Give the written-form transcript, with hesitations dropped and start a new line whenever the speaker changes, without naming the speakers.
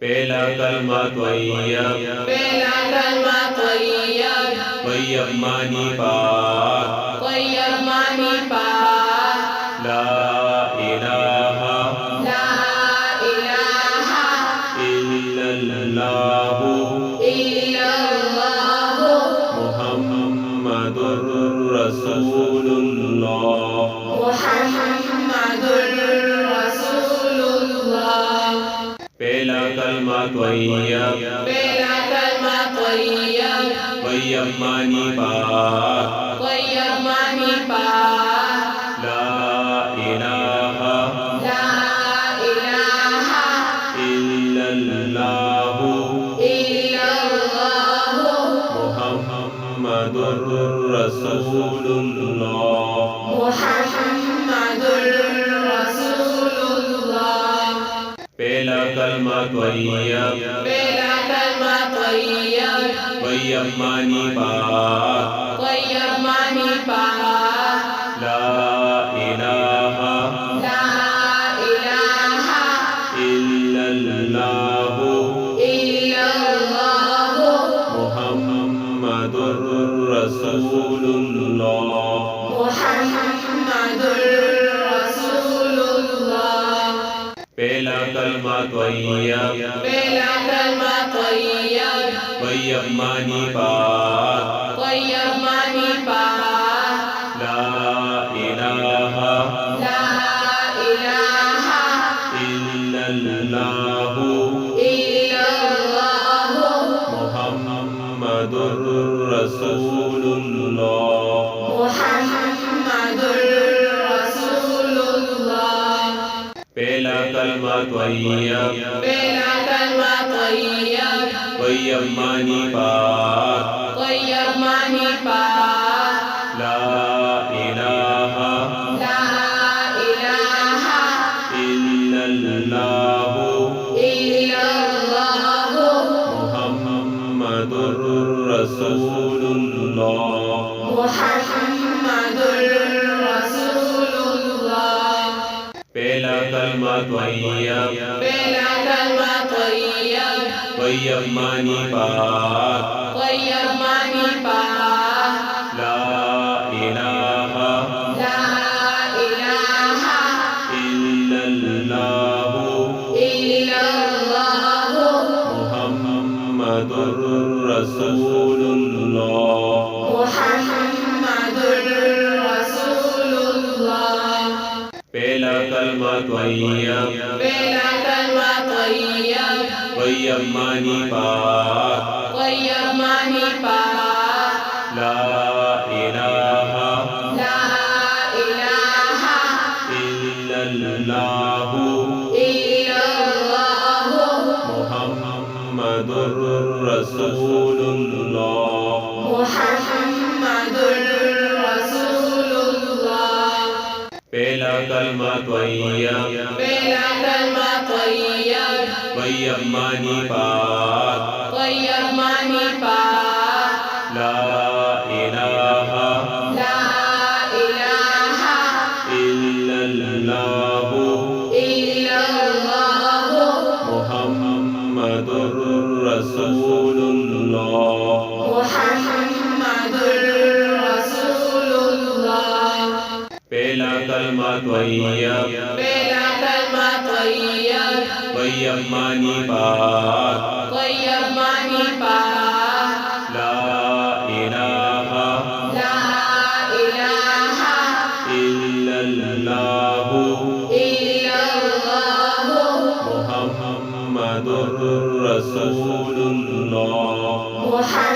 پہلا کلمہ طیب،
پہلا کلمہ طیب،
طیب معنی پاک،
طیب معنی پاک،
لا الہ
لا الہ
الا اللہ
الا اللہ
محمد رسول اللہ۔
محمد رسول اللہ۔
پہلا کلمہ طیب،
پہلا کلمہ طیب،
طیب معنی پاک،
طیب معنی پاک،
لا الہ
لا الہ
الا اللہ
الا اللہ
محمد رسول اللہ۔
محمد رسول اللہ۔
پہلا کلمہ طیب،
پہلا کلمہ طیب،
طیب معنی پاک،
طیب معنی پاک،
لا الہ
لا الہ
الا اللہ
الا اللہ
محمد رسول اللہ۔
محمد رسول اللہ۔
پہلا کلمہ طیب،
پہلا کلمہ طیب،
طیب معنی پاک،
طیب معنی پاک،
لا الہ
لا الہ
الا اللہ
الا اللہ
محمد رسول اللہ۔
محمد رسول اللہ۔
پہلا کلمہ طیب،
پہلا کلمہ طیب،
طیب معنی پاک،
طیب معنی پاک،
لا الہ
لا الہ
الا اللہ
الا اللہ
محمد رسول اللہ۔
محمد رسول اللہ۔
پہلا کلمہ طیب،
پہلا کلمہ طیب،
طیب معنی پاک،
طیب معنی پاک،
لا الہ
لا الہ
الا اللہ
الا اللہ
محمد رسول اللہ۔
محمد رسول اللہ۔
پہلا کلمہ طیب،
پہلا کلمہ طیب،
طیب معنی پاک،
طیب معنی پاک،
لا الہ
لا الہ
الا اللہ
الا اللہ
محمد رسول اللہ۔
محمد رسول اللہ۔
پہلا کلمہ طیب،
پہلا کلمہ طیب،
طیب معنی پاک،
طیب معنی پاک،
لا الہ
لا الہ
الا اللہ
الا اللہ
محمد رسول اللہ۔
محمد رسول اللہ۔
پہلا کلمہ طیب،
پہلا کلمہ طیب،
طیب معنی پاک،
طیب معنی پاک،
لا الہ
لا الہ
الا اللہ
الا اللہ
محمد رسول اللہ۔
محمد